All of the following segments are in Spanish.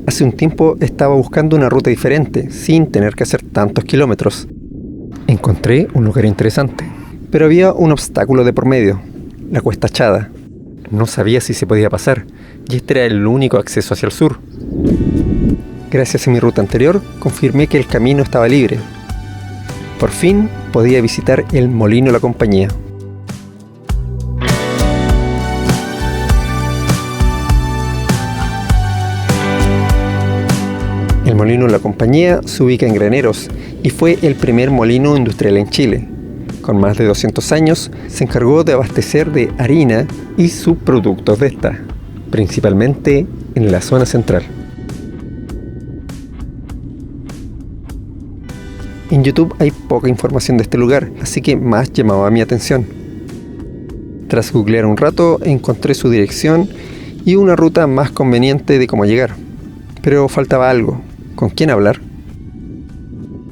Hace un tiempo estaba buscando una ruta diferente, sin tener que hacer tantos kilómetros. Encontré un lugar interesante, pero había un obstáculo de por medio, la Cuesta Achada. No sabía si se podía pasar, y este era el único acceso hacia el sur. Gracias a mi ruta anterior, confirmé que el camino estaba libre. Por fin podía visitar el Molino La Compañía. El Molino La Compañía se ubica en Graneros y fue el primer molino industrial en Chile. Con más de 200 años, se encargó de abastecer de harina y subproductos de esta, principalmente en la zona central. En YouTube hay poca información de este lugar, así que más llamaba mi atención. Tras googlear un rato, encontré su dirección y una ruta más conveniente de cómo llegar. Pero faltaba algo. ¿Con quién hablar?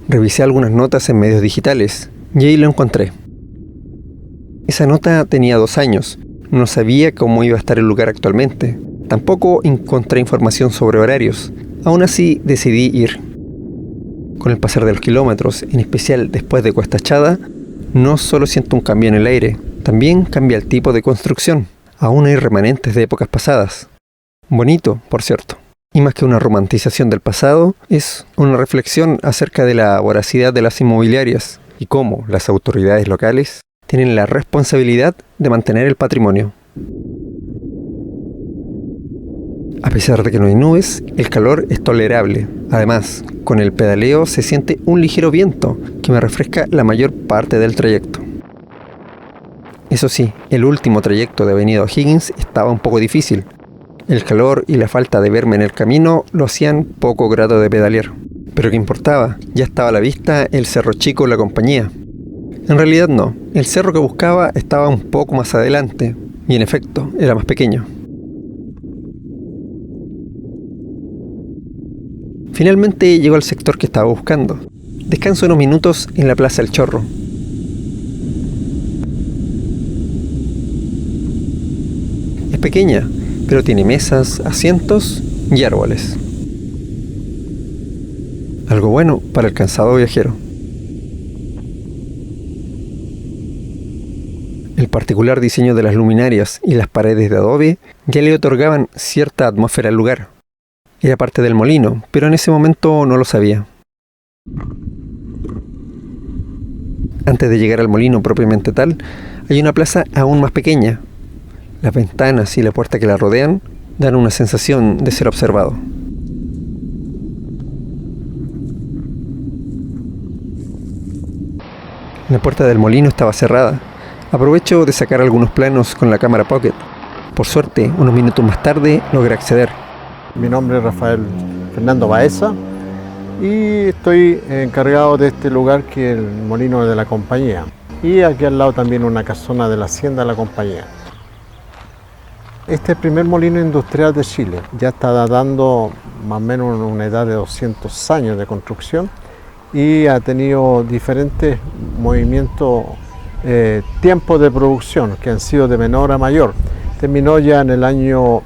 Revisé algunas notas en medios digitales y ahí lo encontré. Esa nota tenía 2 años. No sabía cómo iba a estar el lugar actualmente. Tampoco encontré información sobre horarios. Aún así decidí ir. Con el pasar de los kilómetros, en especial después de Cuesta Achada, no solo siento un cambio en el aire, también cambia el tipo de construcción. Aún hay remanentes de épocas pasadas. Bonito, por cierto. Y más que una romantización del pasado, es una reflexión acerca de la voracidad de las inmobiliarias y cómo las autoridades locales tienen la responsabilidad de mantener el patrimonio. A pesar de que no hay nubes, el calor es tolerable. Además, con el pedaleo se siente un ligero viento que me refresca la mayor parte del trayecto. Eso sí, el último trayecto de Avenida O'Higgins estaba un poco difícil. El calor y la falta de verme en el camino lo hacían poco grato de pedalear. Pero ¿qué importaba? Ya estaba a la vista el Cerro Chico La Compañía. En realidad no, el cerro que buscaba estaba un poco más adelante, y en efecto, era más pequeño. Finalmente llegó al sector que estaba buscando. Descanso unos minutos en la Plaza El Chorro. Es pequeña, pero tiene mesas, asientos y árboles. Algo bueno para el cansado viajero. El particular diseño de las luminarias y las paredes de adobe ya le otorgaban cierta atmósfera al lugar. Era parte del molino, pero en ese momento no lo sabía. Antes de llegar al molino propiamente tal, hay una plaza aún más pequeña. Las ventanas y la puerta que la rodean dan una sensación de ser observado. La puerta del molino estaba cerrada. Aprovecho de sacar algunos planos con la cámara Pocket. Por suerte, unos minutos más tarde logré acceder. Mi nombre es Rafael Fernando Baeza y estoy encargado de este lugar que es el Molino de la Compañía. Y aquí al lado también una casona de la Hacienda de la Compañía. Este es el primer molino industrial de Chile. Ya está dando más o menos una edad de 200 años de construcción y ha tenido diferentes movimientos, tiempos de producción que han sido de menor a mayor. Terminó ya en el año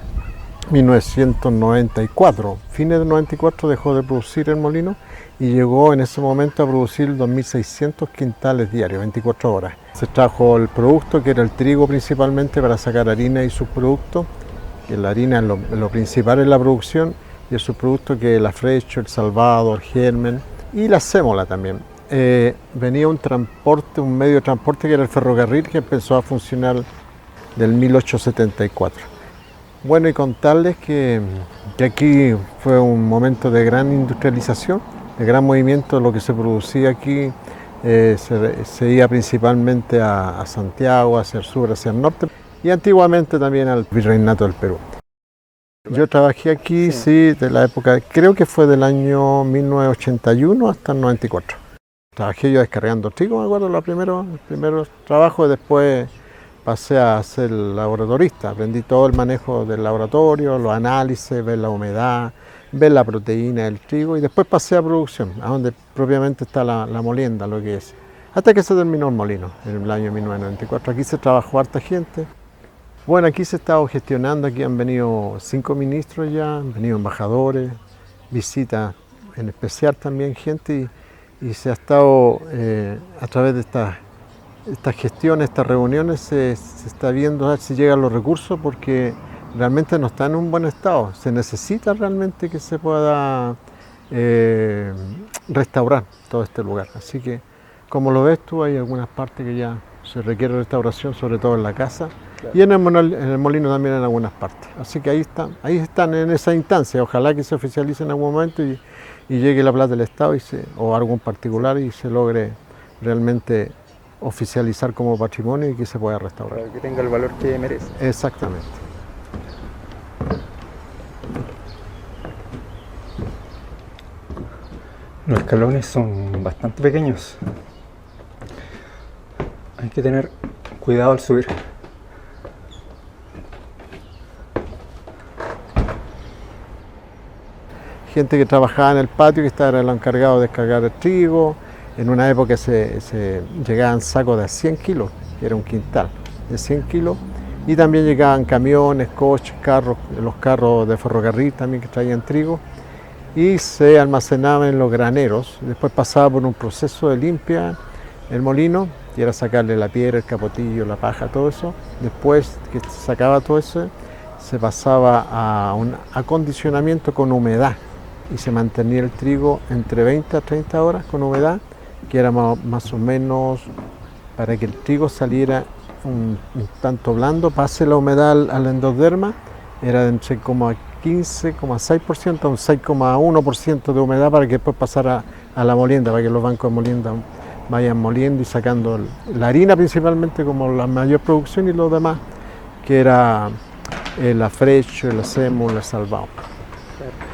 1994. Fines del 94 dejó de producir el molino y llegó en ese momento a producir 2.600 quintales diarios, 24 horas. Se trajo el producto que era el trigo principalmente para sacar harina y subproductos, que la harina es lo principal en la producción, y el subproducto que es el afrecho, el salvado, el germen y la sémola también. Venía un medio de transporte que era el ferrocarril, que empezó a funcionar del 1874. Bueno, y contarles que aquí fue un momento de gran industrialización, de gran movimiento. Lo que se producía aquí se iba principalmente a Santiago, hacia el sur, hacia el norte, y antiguamente también al Virreinato del Perú. Yo trabajé aquí, sí, de la época, creo que fue del año 1981 hasta el 94. Trabajé yo descargando trigo, me acuerdo, los primeros trabajos, después pasé a ser laboratorista, aprendí todo el manejo del laboratorio, los análisis, ver la humedad, ver la proteína del trigo, y después pasé a producción, a donde propiamente está la molienda, lo que es. Hasta que se terminó el molino en el año 1994. Aquí se trabajó harta gente. Bueno, aquí se ha estado gestionando, aquí han venido 5 ministros ya, han venido embajadores, visitas en especial también gente y se ha estado a través de estas gestiones, estas reuniones, se está viendo a ver si llegan los recursos porque realmente no está en un buen estado. Se necesita realmente que se pueda restaurar todo este lugar. Así que, como lo ves tú, hay algunas partes que ya se requiere restauración, sobre todo en la casa. Claro. Y en el molino también en algunas partes. Así que ahí están en esa instancia. Ojalá que se oficialice en algún momento y llegue la plata del Estado o algún particular y se logre realmente oficializar como patrimonio y que se pueda restaurar. Para que tenga el valor que merece. Exactamente. Los escalones son bastante pequeños. Hay que tener cuidado al subir. Gente que trabajaba en el patio, que estaba el encargado de descargar el trigo. En una época se llegaban sacos de 100 kilos, que era un quintal de 100 kilos. Y también llegaban camiones, coches, carros, los carros de ferrocarril también que traían trigo. Y se almacenaba en los graneros. Después pasaba por un proceso de limpia el molino, que era sacarle la piedra, el capotillo, la paja, todo eso. Después que se sacaba todo eso, se pasaba a un acondicionamiento con humedad y se mantenía el trigo entre 20 a 30 horas con humedad, que era más o menos para que el trigo saliera un tanto blando, pase la humedad al endoderma, era de entre como a 15,6% a un 6,1% de humedad para que después pasara a la molienda, para que los bancos de molienda vayan moliendo y sacando la harina principalmente como la mayor producción y lo demás, que era el afrecho, el sémola, el salvado.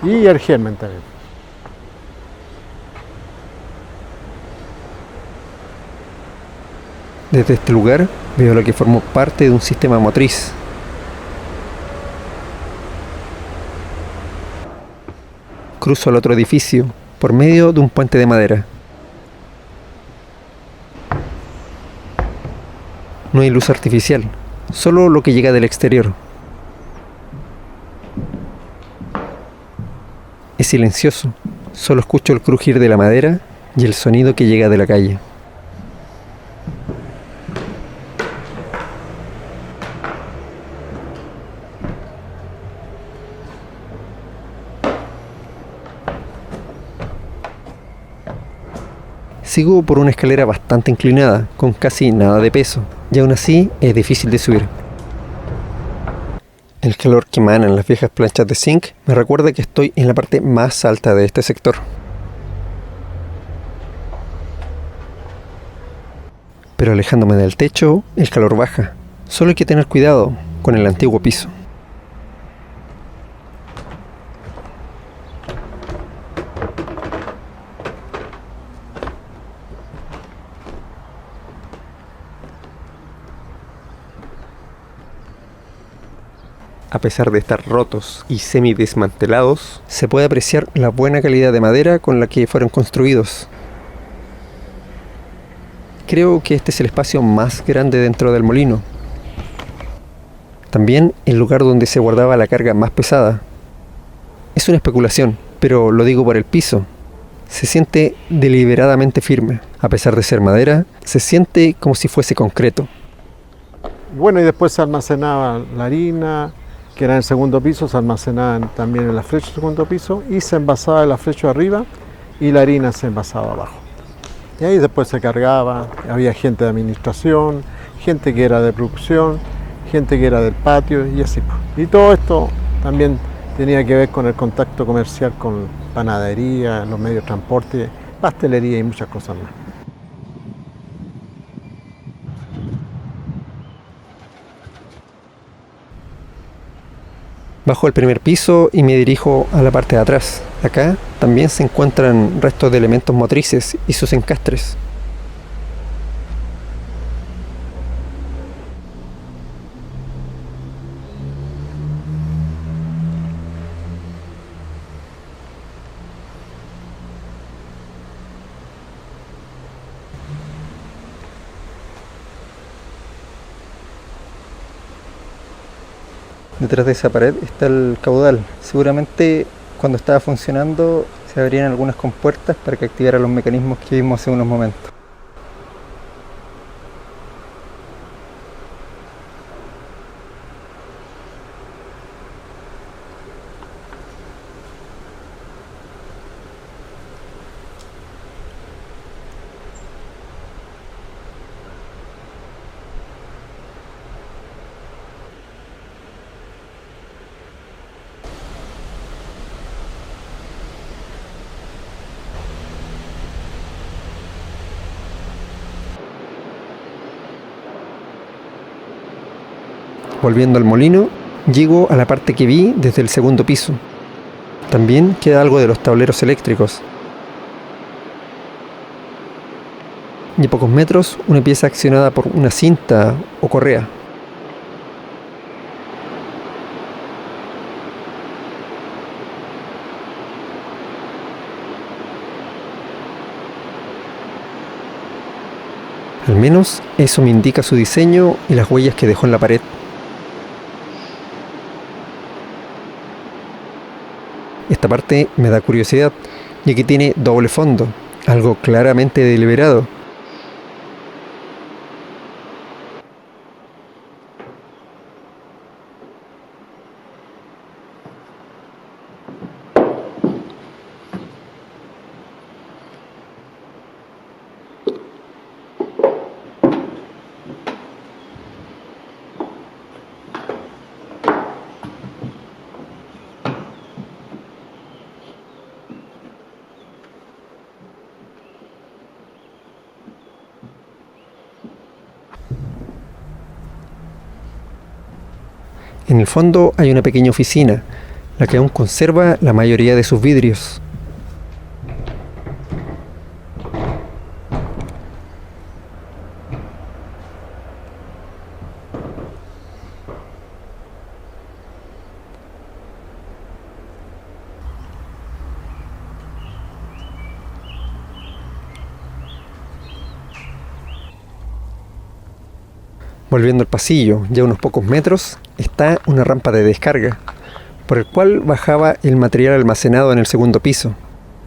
Y el germen también. Desde este lugar veo lo que formó parte de un sistema motriz. Cruzo al otro edificio por medio de un puente de madera. No hay luz artificial, solo lo que llega del exterior. Es silencioso, solo escucho el crujir de la madera y el sonido que llega de la calle. Sigo por una escalera bastante inclinada, con casi nada de peso, y aún así es difícil de subir. El calor que emanan las viejas planchas de zinc me recuerda que estoy en la parte más alta de este sector. Pero alejándome del techo, el calor baja. Solo hay que tener cuidado con el antiguo piso. A pesar de estar rotos y semi-desmantelados, se puede apreciar la buena calidad de madera con la que fueron construidos. Creo que este es el espacio más grande dentro del molino. También el lugar donde se guardaba la carga más pesada. Es una especulación, pero lo digo por el piso. Se siente deliberadamente firme. A pesar de ser madera, se siente como si fuese concreto. Bueno, y después se almacenaba la harina, que era en el segundo piso, se almacenaba también en el afrecho del segundo piso y se envasaba el afrecho arriba y la harina se envasaba abajo. Y ahí después se cargaba, había gente de administración, gente que era de producción, gente que era del patio y así. Y todo esto también tenía que ver con el contacto comercial con panadería, los medios de transporte, pastelería y muchas cosas más. Bajo el primer piso y me dirijo a la parte de atrás. Acá también se encuentran restos de elementos motrices y sus encastres. Detrás de esa pared está el caudal. Seguramente cuando estaba funcionando se abrían algunas compuertas para que activara los mecanismos que vimos hace unos momentos. Volviendo al molino, llego a la parte que vi desde el segundo piso. También queda algo de los tableros eléctricos. Y a pocos metros, una pieza accionada por una cinta o correa. Al menos eso me indica su diseño y las huellas que dejó en la pared. Esta parte me da curiosidad, ya que tiene doble fondo, algo claramente deliberado. En el fondo hay una pequeña oficina, la que aún conserva la mayoría de sus vidrios. Volviendo al pasillo, ya unos pocos metros, está una rampa de descarga, por el cual bajaba el material almacenado en el segundo piso,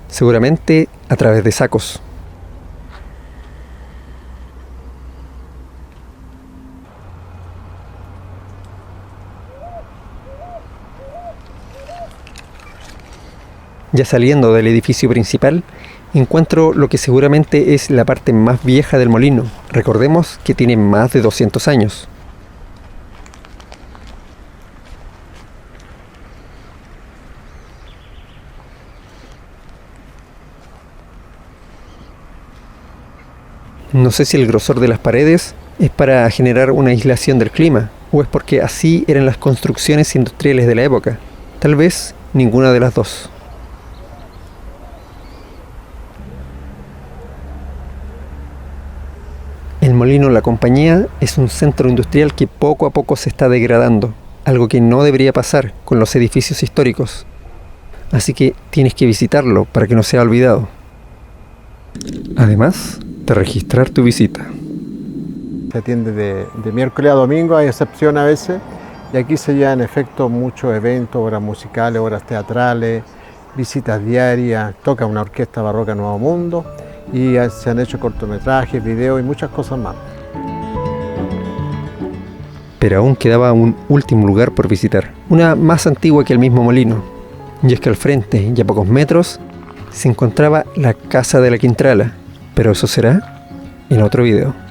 seguramente a través de sacos. Ya saliendo del edificio principal, encuentro lo que seguramente es la parte más vieja del molino. Recordemos que tiene más de 200 años. No sé si el grosor de las paredes es para generar una aislación del clima, o es porque así eran las construcciones industriales de la época. Tal vez ninguna de las dos. El molino La Compañía es un centro industrial que poco a poco se está degradando, algo que no debería pasar con los edificios históricos. Así que tienes que visitarlo para que no sea olvidado. Además de registrar tu visita. Se atiende de miércoles a domingo, hay excepción a veces, y aquí se llevan en efecto muchos eventos, obras musicales, obras teatrales, visitas diarias, toca una orquesta barroca Nuevo Mundo, y se han hecho cortometrajes, videos y muchas cosas más. Pero aún quedaba un último lugar por visitar, una más antigua que el mismo molino, y es que al frente y a pocos metros se encontraba la Casa de la Quintrala, pero eso será en otro video.